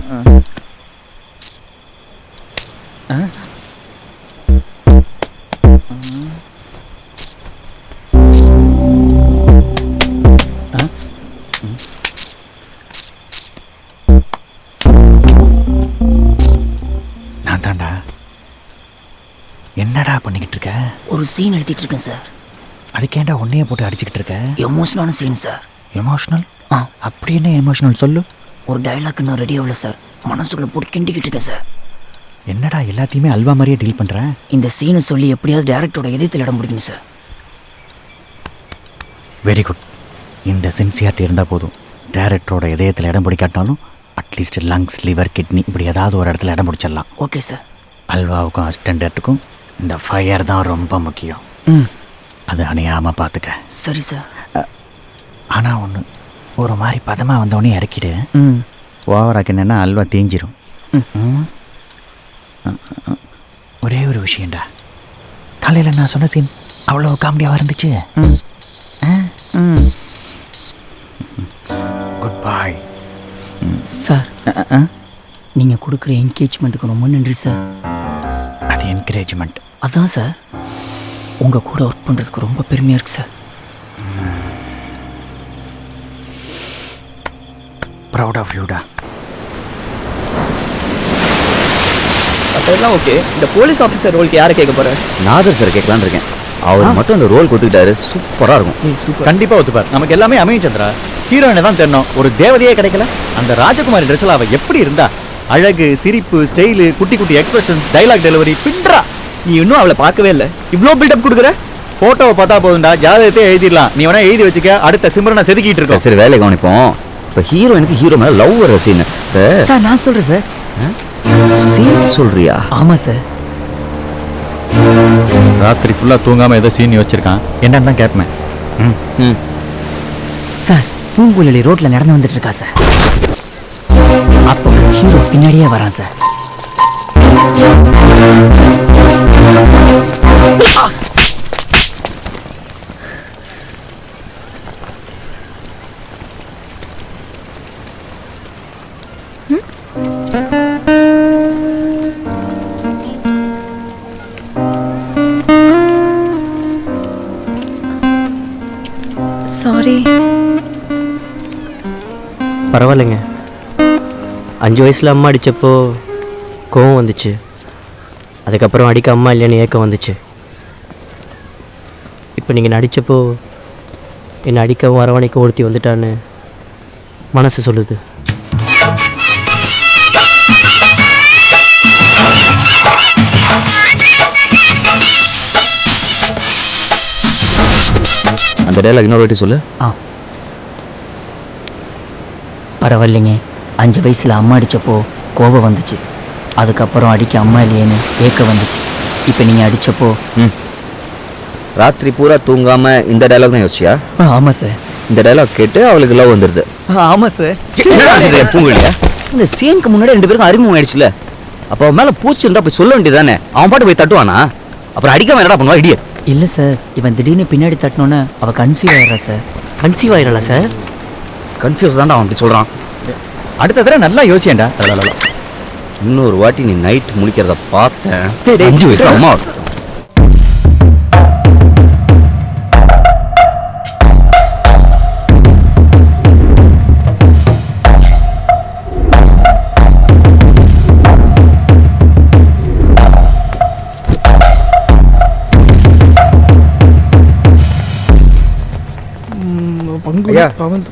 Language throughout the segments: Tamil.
நான் தாண்டா. என்னடா பண்ணிக்கிட்டு இருக்க? ஒரு சீன் எழுதிட்டு இருக்கேன் சார். அதுக்கேண்டா உன்னையே போட்டு அடிச்சுக்கிட்டு இருக்க? எமோஷனலான சீன் சார். எமோஷனல்? அப்படி என்ன எமோஷனல் சொல்லு. ஒரு டைலாக் இன்னும் ரெடி ஆகல சார். மனசுக்குள்ள போட்டு கிண்டிக்கிட்டு இருக்கேன் சார். என்னடா எல்லாத்தையுமே அல்வா மாதிரியே டீல் பண்ணுறேன்? இந்த சீனை சொல்லி எப்படியாவது டேரக்டரோட இதயத்தில் இடம் பிடிக்கணும் சார். Very good. இந்த சின்சியாரிட்டி இருந்தால் போதும். டேரக்டரோட இதயத்தில் இடம் பிடிக்காட்டாலும் அட்லீஸ்ட் லங்ஸ், லிவர், கிட்னி இப்படி ஏதாவது ஒரு இடத்துல இடம் பிடிச்சிடலாம். Okay sir. அல்வாவுக்கும் அசிஸ்டண்ட்டுக்கும் இந்த ஃபயர் தான் ரொம்ப முக்கியம். அது அணையாமல் பார்த்துக்க. சரி சார். ஆனால் ஒன்று, ஒரு மாதிரி பதமாக வந்தவொடனே இறக்கிடு. ஓவராக்கு என்னென்னா அல்வா தேஞ்சிரும். ஒரே ஒரு விஷயம்டா, காலையில் நான் சொன்ன சீன் அவ்வளோ காமெடியாக இருந்துச்சு. Good bye sir. நீங்கள் கொடுக்குற என்கரேஜ்மெண்ட்டுக்கு ரொம்ப நன்றி சார். அது என்கரேஜ்மெண்ட்? அதான் சார், உங்கள் கூட ஒர்க் பண்ணுறதுக்கு ரொம்ப பெருமையாக இருக்குது சார். Proud of யூடா. அதெல்லாம் ஓகே. இந்த போலீஸ் ஆஃபீஸர் ரோலுக்கு யாரை கேட்க போகிறேன்? நாசர் சார் கேட்கலான்னு இருக்கேன். அவர் மட்டும் அந்த ரோல் கொடுத்துக்கிட்டாரு, சூப்பராக இருக்கும். சூப்பர். கண்டிப்பாக ஒத்துப்பார். நமக்கு எல்லாமே அமையும் சந்திரா. ஹீரோயினை தான் தெரியணும், ஒரு தேவதையே கிடைக்கல. அந்த ராஜகுமாரி ட்ரெஸ்ஸில் அவள் எப்படி இருந்தா? அழகு, சிரிப்பு, ஸ்டைலு, குட்டி குட்டி எக்ஸ்பிரஷன், டைலாக் டெலிவரி பின்றா. நீ இன்னும் அவளை பார்க்கவே இல்லை, இவ்வளோ பில்டப் கொடுக்குற. ஃபோட்டோவை பார்த்தா போதும்டா, ஜாதகத்தை எழுதிடலாம். நீ வேணா எழுதி வச்சுக்க, அடுத்த சிம்ரனை செதுக்கிட்டு இருக்கோம். சரி, வேலை கவனிப்போம். இப்போ ஹீரோயினுக்கு ஹீரோ மேலே லவ் வர சீன் சார். நான் சொல்கிறேன் சார். சீன் சொல்றியா? ஆமாம் சார். ராத்திரி ஃபுல்லாக தூங்காமல் ஏதோ சீன் வச்சிருக்கான், என்னன்னு தான் கேட்பேன். சார், பூங்குழலி ரோட்டில் நடந்து வந்துட்டு இருக்கா சார். அப்போ ஹீரோ பின்னாடியே வரான் சார். சாரி. பரவாயில்லைங்க. 5 வயசில் அம்மா அடித்தப்போ கோவம் வந்துச்சு. அதுக்கப்புறம் அடிக்க அம்மா இல்லைன்னு ஏக்கம் வந்துச்சு. இப்போ நீங்கள் நடித்தப்போ என்னை அடிக்கவும் அரவணைக்க ஒருத்தி வந்துட்டான்னு மனசு சொல்லுது. அந்த டைலாக் இன்னொரு வாட்டி சொல்லு. பரவாயில்லைங்க. 5 வயசில் அம்மா அடித்தப்போ கோபம் வந்துச்சு. அதுக்கப்புறம் அடிக்க அம்மா இல்லையேன்னு ஏக்கம் வந்துச்சு. இப்போ நீங்கள் அடித்தப்போ ராத்திரி பூரா தூங்காமல் இந்த டைலாக் தான் யோசிச்சியா? ஆமாம் சார். இந்த டைலாக் கேட்டு அவளுக்கு லவ் வந்துடுது. ஆமாம் சார். பூங்குழியா, இந்த சீனுக்கு முன்னாடி 2 பேருக்கும் அறிமுகம் ஆயிடுச்சுல. அப்போ அவன் மேலே பூச்சி இருந்தால் போய் சொல்ல வேண்டியதானே? அவன் பாட்டு போய் தட்டுவானா? அப்புறம் அடிக்காம என்னடா பண்ணுவா இடிய? இல்லை சார், இவன் திடீர்னு பின்னாடி தட்டினோன்னே அவள் கன்சீவ் ஆயிடுறா சார். கன்சீவ் ஆயிடல சார்? கன்ஃபியூஸ் தான்டா அவன் அப்படி சொல்கிறான். அடுத்த தடவை நல்லா யோசிச்சேன்டா. இன்னொரு வாட்டி நீ நைட் முழிக்கிறத பார்த்தேன். 5 வயசுல அம்மா.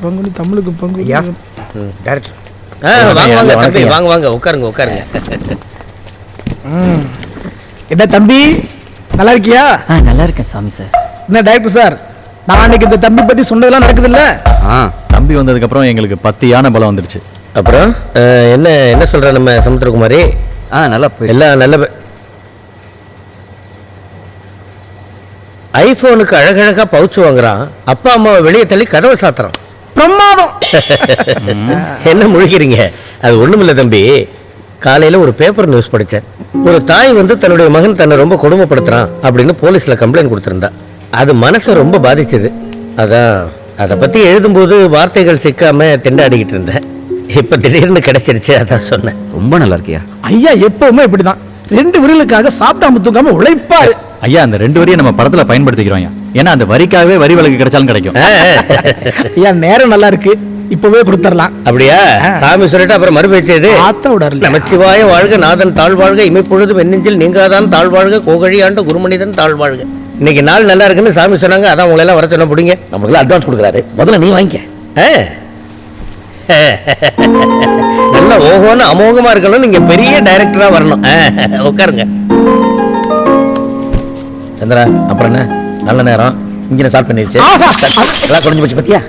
பங்குனி தமிழுக்கு பங்கு. டைரக்டர் வாங்க தம்பி, வாங்க உட்காருங்க உட்காருங்க. என்ன தம்பி, நல்லா இருக்கியா? நல்லா இருக்கேன் சாமி சார். என்ன டைரக்டர் சார், நான் அன்னைக்கு இந்த தம்பி பற்றி சொன்னதெல்லாம் நடக்குது இல்லை? தம்பி வந்ததுக்கப்புறம் எங்களுக்கு 10 யானை பலம் வந்துடுச்சு. அப்புறம் என்ன சொல்கிற நம்ம சமுத்திரகுமாரி? நல்லா எல்லாம் நல்ல. ஐஃபோனுக்கு அழகழகா பவுச்சு வாங்குறான், அப்பா அம்மாவை வெளியே தள்ளி கதவை சாத்துறான். பிரமாதம். என்ன முழிக்கிறீங்க? அது ஒண்ணுமில்ல தம்பி. காலையில ஒரு பேப்பர் நியூஸ் படித்தேன். ஒரு தாய் வந்து தன்னுடைய மகன் தன்னை ரொம்ப கொடுமைப்படுத்துறான் அப்படின்னு போலீஸ்ல கம்ப்ளைண்ட் கொடுத்திருந்தா. அது மனசை ரொம்ப பாதிச்சது. அதான் அதை பத்தி எழுதும்போது வார்த்தைகள் சிக்காம திண்டாடிக்கிட்டு இருந்தேன். இப்ப திடீர்னு கிடைச்சிருச்சு, அதான் சொன்னேன். ரொம்ப நல்லா இருக்கியா? ஐயா எப்பவுமே இப்படிதான் 2 விரலுக்காக சாப்பிடாம தூங்காம உழைப்பாரு. ஐயா அந்த 2 வரியை நம்ம படத்துல பயன்படுத்திக்கிறோம் ஐயா. ஏன்னா அந்த வரிக்காகவே வரி விலக்கு கிடைச்சாலும் கிடைக்கும். ஐயா நேரம் நல்லா இருக்கு, இப்பவே கொடுத்துடலாம். அப்படியா? சாமி சொல்லிட்டு அப்புறம் மறுபேச்சது. ஆத்தோட நமச்சிவாய வாழ்க, நாதன் தாழ்வாழ்க, இமைப்பொழுதும் எண்ணெஞ்சில் நீங்காதான் தாழ்வாழ்க, கோகழியாண்ட குருமனிதன் தாழ்வாழ்க. இன்னைக்கு நாள் நல்லா இருக்குன்னு சாமி சொன்னாங்க, அதான் உங்களை எல்லாம் வர சொன்ன பிடிங்க. நமக்கு அட்வான்ஸ் கொடுக்குறாரு, முதல்ல நீ வாங்கிக்க. நல்லா ஓஹோன்னு அமோகமா இருக்கணும், நீங்க பெரிய டைரக்டரா வரணும். உட்காருங்க. சந்திரா, அப்புறம் என்ன நல்ல நேரம், இன்ஜினை ஸ்டார்ட் பண்ணிருச்சு, எல்லாம் குறைஞ்சு போச்சு பத்தியா?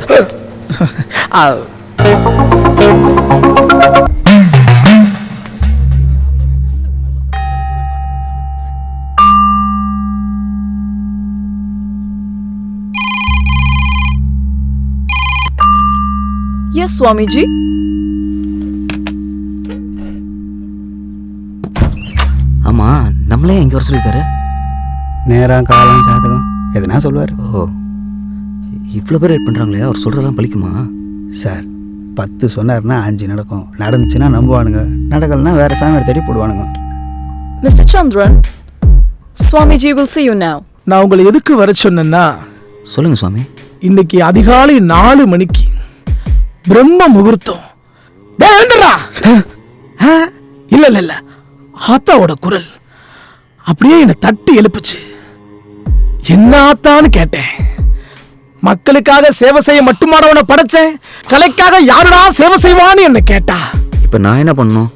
Yes, Swamiji. ஆமா, நம்மளே எங்க வர சொல்லிருக்காரு? நேரம் காலம் ஜாதகம் எதுனா சொல்லுவார். ஓ, இவ்வளோ பேர் வெயிட் பண்றாங்களே, அவர் சொல்றதெல்லாம் பலிக்குமா? சார் 10 சொன்னார்னா 5 நடக்கும். நடந்துச்சுன்னா நம்புவானுங்க, நடக்கலைன்னா வேற சாமியார் தேடி போடுவானுங்க. Mr. Chandran, Swamiji will see you now. நான் உங்களை எதுக்கு வர சொன்னேன்னா, சொல்லுங்க சுவாமி. இன்னைக்கு அதிகாலை 4 மணிக்கு பிரம்ம முகூர்த்தம். டேய் எழுந்துடா. இல்ல இல்ல இல்ல, ஆத்தாவோட குரல் அப்படியே என்னை தட்டி எழுப்புச்சு. என்ன ஆத்தான்னு கேட்டேன். மக்களுக்காக சேவை செய்ய மட்டுமானவனை படைச்சேன், கலைக்காக யாருடா சேவை செய்வான்னு என்ன கேட்டா. இப்போ நான் என்ன பண்ணணும்?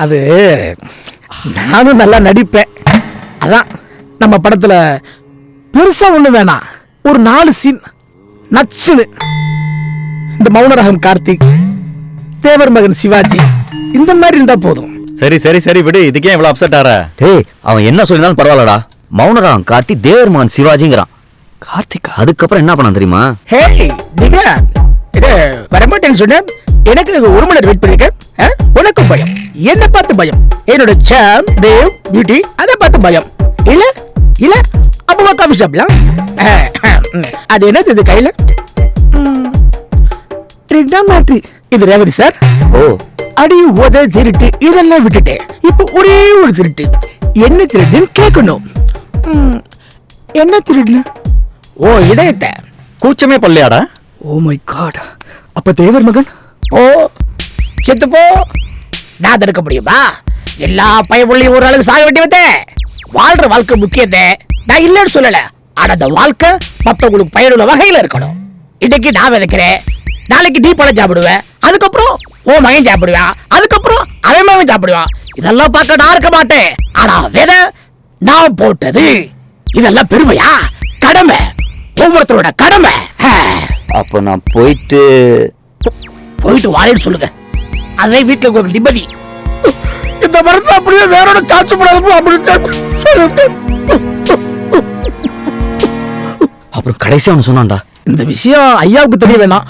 அது நானும் நல்லா நடிப்பேன். அதான் நம்ம படத்துல பெருசா ஒண்ணு வேணாம், ஒரு 4 சீன் நச்சுன்னு. இந்த மௌனராகம் கார்த்திக், தேவர் மகன் சிவாஜி, இந்த மாதிரி இருந்தா போதும். சரி சரி சரி விடு, இதுக்கே இவ்வளவு அப்செட் ஆற? டேய், அவன் என்ன சொல்லிருந்தாலும் பரவாயில்லடா. மௌனராம் கார்த்தி, தேவர் மகன் சிவாஜிங்கிறான். கார்த்திகா? அதுக்கப்புறம் என்ன பண்ண தெரியுமா? ஹே நீங்க இது வரமாட்டேன்னு சொன்ன, எனக்கு 1 மணி நேரம் வெயிட் பண்ணிருக்கேன். உனக்கு பயம், என்ன பார்த்து பயம், என்னோட சாம் தேவ் பியூட்டி அதை பார்த்து பயம் இல்ல இல்ல. அப்போ காஃபி ஷாப்லாம் அது என்னது இது கையில? இது ரேவதி சார். ஓ, அடி உத திருட்டு இதெல்லாம் விட்டுட்டேன். இப்போ ஒரே ஒரு திருட்டு. என்ன திருட்டுன்னு கேட்கணும். என்ன திருட்டு? ஓ இதயத்தை. கூச்சமே பல்லையாடா? ஓ மை காட், அப்ப தேவர் மகன் ஓ செத்து போ. நான் தடுக்க முடியுமா? எல்லா பயமுள்ளையும் ஒரு அளவு சாக வேண்டி வந்தேன். வாழ்ற வாழ்க்கை முக்கியத்தை நான் இல்லைன்னு சொல்லல. ஆனா அந்த வாழ்க்கை மத்தவங்களுக்கு பயனுள்ள வகையில இருக்கணும். இன்னைக்கு நான் விதைக்கிறேன், நாளைக்கு நீ பழம் சாப்பிடுவேன், அதுக்கப்புறம் ஓ மகன் சாப்பிடுவான், அதுக்கப்புறம் அவன் மகன் சாப்பிடுவான். இதெல்லாம் பார்க்க நான் இருக்க மாட்டேன். ஆனா விதை நான் போட்டது. இதெல்லாம் பெருமையா? கடமை, ஒவ்வொருத்தரோட கடமை. அப்போ நான் போயிட்டு வாரேன்னு சொல்லுங்க. அதே வீட்டுல ஒரு நிம்மதி. இந்த மரத்தை அப்படியே வேறோட சாட்சி போடாத அப்படின்னு சொல்லிட்டு அப்புறம் கடைசியா அவனு சொன்னான்டா. இந்த விஷயம் ஐயாவுக்கு தெரிய வேணாம்,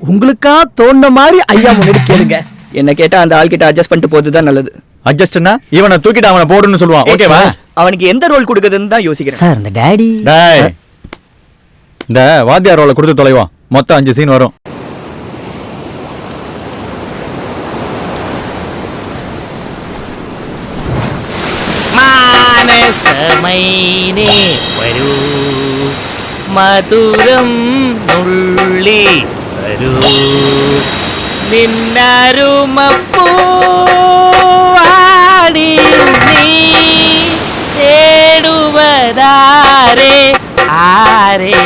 உங்களுக்கா தோணுன மாதிரி ஐயா முன்னாடி கேளுங்க. என்ன கேட்டா அந்த ஆள்கிட்ட அட்ஜஸ்ட் பண்ணிட்டு போறதுதான் நல்லது. அட்ஜஸ்ட்னா இவனை தூக்கிட்டு அவனை போடுன்னு சொல்லுவான். ஓகேவா? அவனுக்கு எந்த ரோல் கொடுக்குதுன்னு தான் யோசிக்கிறேன். சார் இந்த டாடி டேய், இந்த வாத்தியார் ரோலை கொடுத்து தொலைவோம். மொத்தம் 5 சீன் வரும். മാനസമൈനേ വരൂ, മധുരം നുള്ളി വരൂ, നിന്നരുമപ്പൂവാടി നീ തേടുവതാരേ ആരേ.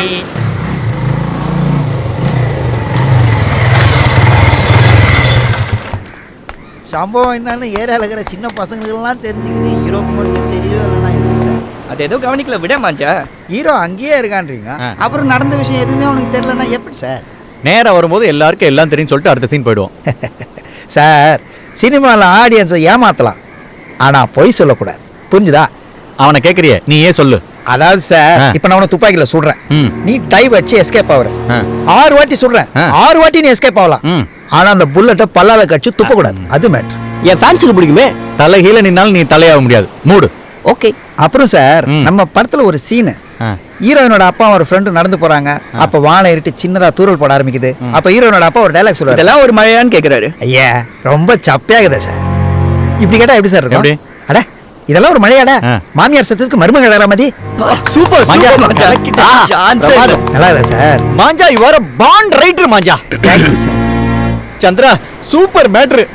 சம்பவம் என்னன்னு ஏரியாவில் இருக்கிற சின்ன பசங்களுக்கெல்லாம் தெரிஞ்சுக்குது, ஹீரோக்கு மட்டும் தெரியவே இல்லைன்னா அது ஏதோ கவனிக்கல விட மாஞ்சா. ஹீரோ அங்கேயே இருக்கான்றீங்க, அப்புறம் நடந்த விஷயம் எதுவுமே அவனுக்கு தெரியலன்னா எப்படி சார்? நேரம் வரும்போது எல்லாருக்கும் எல்லாம் தெரியும் சொல்லிட்டு அடுத்த சீன் போயிடுவோம். சார் சினிமாவில் ஆடியன்ஸை ஏமாத்தலாம், ஆனால் பொய் சொல்லக்கூடாது, புரிஞ்சுதா? அவனை கேட்கறியே, நீ ஏன் சொல்லு. அதாவது சார், இப்போ நான் உன துப்பாக்கியில் சுடுறேன், நீ டைவ் வச்சு எஸ்கேப் ஆகுற. 6 வாட்டி சுடுறேன், 6 வாட்டி நீ எஸ்கேப் ஆகலாம். ஆனா அந்த புல்லட்டை பல்லால கடிச்சு துப்பக்கூடாது, அது மேட்டர். என் ஃபேன்ஸுக்கு பிடிக்குமே. தலைகீழ நின்னாலும் நீ தலையாக முடியாது, மூடு. ஓகே. அப்புறம் சார், நம்ம படத்துல ஒரு சீனு ஹீரோயினோட அப்பா ஒரு ஃப்ரெண்டு நடந்து போறாங்க. அப்ப வானம் இருட்டு சின்னதா தூரல் போட ஆரம்பிக்குது. அப்ப ஹீரோயினோட அப்பா ஒரு டைலாக் சொல்றாரு. இதெல்லாம் ஒரு மழையான்னு கேக்குறாரு. ஐயா ரொம்ப சப்பையாகுதா சார்? இப்படி கேட்டா எப்படி சார் எப்படி? இருக்கும்? அட இதெல்லாம் ஒரு மழையாடா? மாமியார் சத்தத்துக்கு மருமகள் வர மாதிரி. சூப்பர் மாஞ்சா, பிரமாதம். நல்லா இல்ல சார்? மாஞ்சா you are a born writer மாஞ்சா. Thank you sir. Chandra super matter.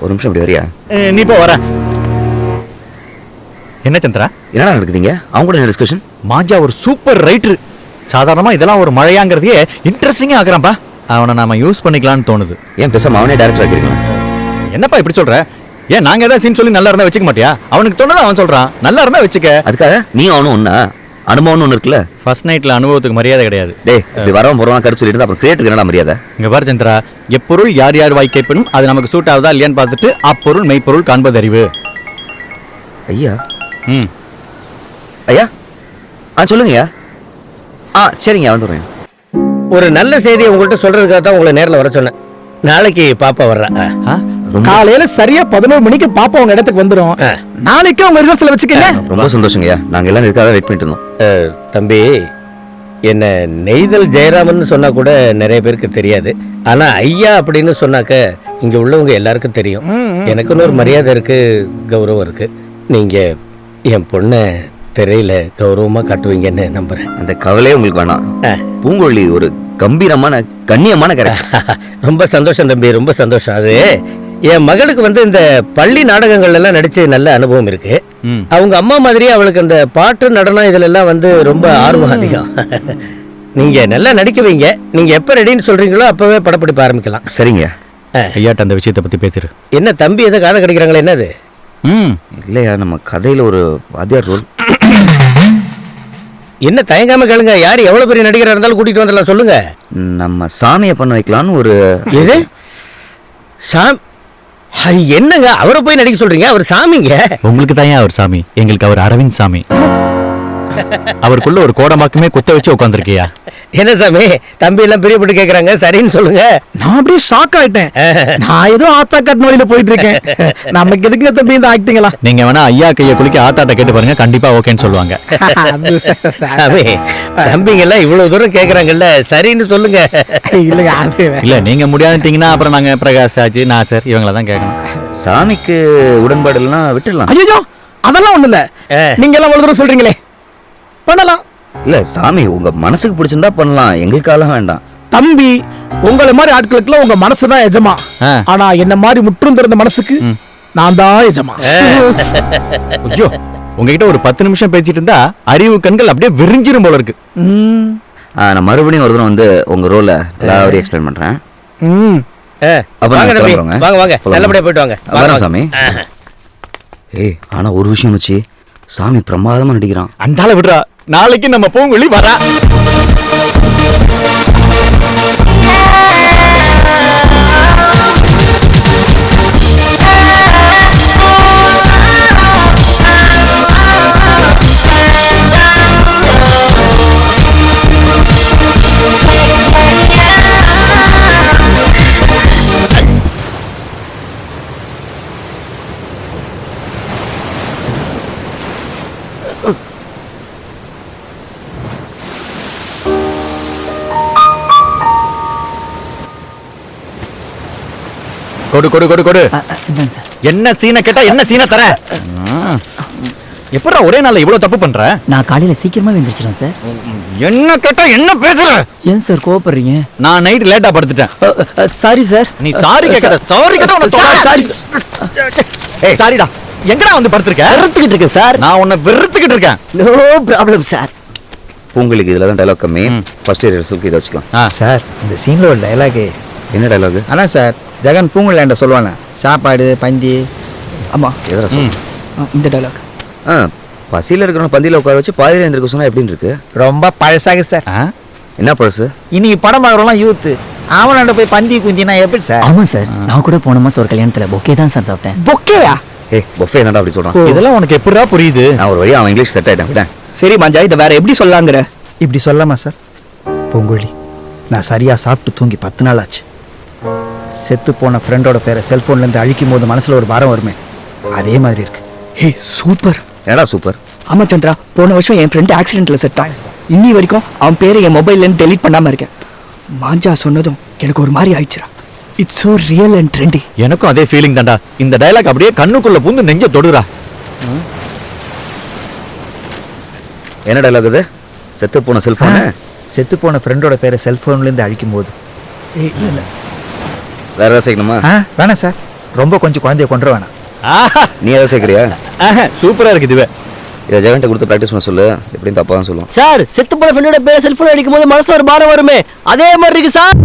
ஒரு நிமிஷம் இப்படி வரியா? நீ போ வர. என்ன சந்திரா என்னடா நடக்குதுங்க? அவங்க கூட டிஸ்கஷன்? மாஞ்சா ஒரு சூப்பர் ரைட்டர். சாதாரணமா இதெல்லாம் ஒரு மழையாங்கிறதையே இன்ட்ரெஸ்டிங்கா ஆக்குறான்பா. அவனை நாம யூஸ் பண்ணிக்கலாம்னு தோணுது. ஏன் பேசாம அவனே டைரக்டர் ஆக்கிறீங்களா? என்னப்பா இப்படி சொல்ற? ஏன் நாங்க ஏதாவது சீன் சொல்லி நல்லா இருந்தா வச்சுக்க மாட்டியா? அவனுக்கு தோணுது அவன் சொல்றான், நல்லா இருந்தா வச்சுக்க. அதுக்காக நீ அவனும் ஒண்ணா? அனுபவம்னு ஒண்ணு இருக்குல்ல. ஃபர்ஸ்ட் நைட்ல அனுபவத்துக்கு மரியாதை கிடையாது. டேய் இப்படி வரவன் போறவன் கருத்து சொல்லிட்டு அப்புறம் கிரியேட்டருக்கு என்னடா மரியாதை? இங்க பாரு சந்திரா, எப்பொருள் யார் யார் வாய் கேட்பனும் அது நமக்கு சூட் ஆகுதா இல்லையான்னு பார்த்துட்டு அப்பொருள் மெய்ப்பொருள் காண்பது அறிவு. ஐயா ம் ஐயா சொல்லுங்கய்யா. சரிங்க வந்துடுறேன். ஒரு நல்ல செய்தியை உங்கள்கிட்ட சொல்றதுக்காக தான் உங்களை நேரில் வர சொன்னேன். நாளைக்கு பாப்பா வர்றா. காலையில சரியா 11 மணிக்கு பாப்பா உங்க இடத்துக்கு வந்துரும். நாளைக்கு உங்க ரிஹர்சல் வச்சுக்கங்க. ரொம்ப சந்தோஷங்கய்யா. நாங்க எல்லாம் இதுக்காக வெயிட் பண்ணிட்டு இருந்தோம். தம்பி, என்ன நெய்தல் ஜெயராமன் சொன்னா கூட நிறைய பேருக்கு தெரியாது. ஆனா ஐயா அப்படின்னு சொன்னாக்க இங்க உள்ளவங்க எல்லாருக்கும் தெரியும். எனக்குன்னு ஒரு மரியாதை இருக்கு, கௌரவம் இருக்கு. நீங்க என் பொண்ணை திரையில கௌரவமா காட்டுவீங்கன்னு நம்புறேன். அந்த கவலையே உங்களுக்கு வேணாம். பூங்கொழி ஒரு கம்பீரமான கண்ணியமான கேரக்டர். ரொம்ப சந்தோஷம் தம்பி, ரொம்ப சந்தோஷம். அது என் மகளுக்கு வந்து இந்த பள்ளி நாடகங்கள்ல எல்லாம் நடிச்சு நல்ல அனுபவம் இருக்கு. அவங்க அம்மா மாதிரியே அவளுக்கு அந்த பாட்டு நடனம் இதுல எல்லாம் வந்து ரொம்ப ஆர்வம் அதிகம். நீங்க நல்லா நடிக்க வைங்க. நீங்க எப்ப ரெடின்னு சொல்றீங்களோ அப்பவே படப்பிடிப்பு ஆரம்பிக்கலாம். சரிங்க ஐயாட்ட அந்த விஷயத்தை பத்தி பேசுற. என்ன தம்பி எதை காதை கடிக்கிறாங்களே? என்னது? இல்லையா, நம்ம கதையில ஒரு வாத்தியார் ரோல். என்ன தயங்காம கேளுங்க. யார் எவ்வளவு பெரிய நடிகராக இருந்தாலும் கூட்டிட்டு வந்துடலாம். சொல்லுங்க. நம்ம சாமியை பண்ண வைக்கலான்னு ஒரு. எது? என்னங்க அவரை போய் நடிக்க சொல்றீங்க? அவர் சாமிங்க. உங்களுக்கு தான் அவர் சாமி, எங்களுக்கு அவர் அரவிந்த் சாமி. அவருக்குள்ள ஒரு கோடமாக்குமே குத்த வச்சு உட்காந்துருக்கியா? என்ன சாமி, தம்பி எல்லாம் பிரியப்பட்டு கேக்குறாங்க, சரின்னு சொல்லுங்க. நான் அப்படியே ஷாக் ஆயிட்டேன். நான் ஏதோ ஆத்தா கட் நோயில போயிட்டு இருக்கேன். நமக்கு எதுக்குங்க தம்பி இந்த ஆக்டிங்களா? நீங்க வேணா ஐயா கைய குளிக்க ஆத்தாட்ட கேட்டு பாருங்க, கண்டிப்பா ஓகேன்னு சொல்லுவாங்க. சாமி, தம்பிங்க எல்லாம் இவ்வளவு தூரம் கேக்குறாங்கல்ல, சரின்னு சொல்லுங்க. இல்லங்க இல்ல நீங்க முடியாதுட்டீங்கன்னா அப்புறம் நாங்க பிரகாஷ் ஆச்சு நாசர் இவங்கள தான் கேட்கணும். சாமிக்கு உடன்பாடு இல்லைன்னா விட்டுடலாம். ஐயோ அதெல்லாம் ஒண்ணு இல்ல. நீங்க எல்லாம் இவ்வளவு தூரம் சொல்றீங்களே, பண்ணலாம். இல்ல சாமி உங்க மனசுக்கு பிடிச்சிருந்தா பண்ணலாம், எங்களுக்காலாம் வேண்டாம். தம்பி, உங்களை மாதிரி ஆட்களுக்குலாம் உங்க மனசுதான் எஜமா. ஆனா என்ன மாதிரி முற்றும் திறந்த மனசுக்கு நான் தான் எஜமா. ஐயோ, உங்ககிட்ட ஒரு 10 நிமிஷம் பேசிட்டு இருந்தா அறிவு கண்கள் அப்படியே விரிஞ்சிரும் போல இருக்கு. நான் மறுபடியும் ஒரு தடவை வந்து உங்க ரோலை லாவரி எக்ஸ்பிளைன் பண்றேன். வாங்க தம்பி, வாங்க வாங்க, நல்லபடியா போயிட்டு வாங்க. வரேன் சாமி. ஏய் ஆனா ஒரு விஷயம் வச்சு சாமி பிரமாதமா நடிக்கிறான். அந்தால விடுறா, நாளைக்கு நம்ம பூங்குழி வரா. கொடு கொடு கொடு கொடு. என்ன சீனை கேட்டா என்ன சீனை தர? எப்படா ஒரே நாள்ல இவ்வளவு தப்பு பண்ற? நான் காலையில சீக்கிரமா வந்துருச்சேன் சார். என்ன கேட்டா என்ன பேசுற? ஏன் சார் கோவப்படுறீங்க? நான் நைட் லேட்டா படுத்துட்டேன். Sorry sir. நீ சாரி கேட்கற, சாரி கேட்டா உன்னை சாரி. ஏய் சாரிடா, எங்கடா வந்து படுத்துக்க? வெறுத்துக்கிட்டு இருக்கேன் சார். நான் உன்னை வெறுத்துக்கிட்டு இருக்கேன். No problem sir. பூங்குழிக்கு இதுல தான் டைலாக் கம்மி. ஃபர்ஸ்ட் இயர் ரிசல்ட் இதை வச்சுக்கலாம். சார் இந்த சீன்ல ஒரு டைலாக். என்ன டைலாக்? அதான் சார், ஜெகன் பூங்குழலியாண்ட சொல்லுவானே, சாப்பாடு பந்தி. ஆமா, எதரா சொல்ல? இந்த டைலாக். பசியில் இருக்கிறவங்க பந்தியில் உட்கார வச்சு பாதியில் எழுந்திருக்க சொன்னா எப்படின்னு இருக்கு? ரொம்ப பழசாக சார். என்ன பழசு? இன்னைக்கு படம் பார்க்குறோம்லாம் யூத்து, அவனாண்ட போய் பந்தி குந்தினா எப்படி சார்? ஆமா சார், நான் கூட போன மாசம் ஒரு கல்யாணத்துல பொக்கே தான் சார் சாப்பிட்டேன். பொக்கேயா? ஏய் பொஃபே என்னடா அப்படி சொல்றான்? இதெல்லாம் உனக்கு எப்படிடா புரியுது? நான் ஒரு வழியா அவன் இங்கிலீஷ் செட் ஆயிட்டேன். சரி மஞ்சா, இதை வேற எப்படி சொல்லாங்கிற? இப்படி சொல்லாமா சார்? பூங்குழலி, நான் சரியா சாப்பிட்டு தூங்கி 10 நாள் ஆச்சு. செத்து போன ஃப்ரெண்டோட பேரை செல்போன்லேருந்து அழிக்கும் போது மனசுல ஒரு பாரம் வருமே, அதே மாதிரி இருக்கு. ஹே சூப்பர். ஏடா சூப்பர்? ஆமா சந்திரா, போன வருஷம் என் ஃப்ரெண்ட் ஆக்சிடென்ட்ல செத்தான். இன்னி வரைக்கும் அவன் பேரை என் மொபைல்லேருந்து டெலீட் பண்ணாமல் இருக்கேன். மாஞ்சா சொன்னதும் எனக்கு ஒரு மாதிரி ஆயிடுச்சுடா. It's so real and trendy. எனக்கும் அதே ஃபீலிங் தான்டா. இந்த டயலாக் அப்படியே கண்ணுக்குள்ள பூந்து நெஞ்ச தொடுறா. என்ன டைலாக் இது? செத்து போன செல்போனு? செத்து போன ஃப்ரெண்டோட பேரை செல்போன்லேருந்து அழிக்கும் போது. இல்லை வேற ஏதாவது சேர்க்கணுமா? வேணாம் சார், ரொம்ப கொஞ்சம் குழந்தைய கொண்டு வேணாம். நீ ஏதாவது சேர்க்குறியா? சூப்பரா இருக்கு இதுவே. இதை ஜெகன்ட்ட கொடுத்து ப்ராக்டிஸ் பண்ண சொல்லு. எப்படியும் தப்பா தான் சொல்லுவோம். சார் செத்து போன ஃப்ரெண்டோட பேர் செல்ஃபோன் அடிக்கும் போது மனசுல ஒரு பாரம் வருமே, அதே மாதிரி இருக்கு சார்.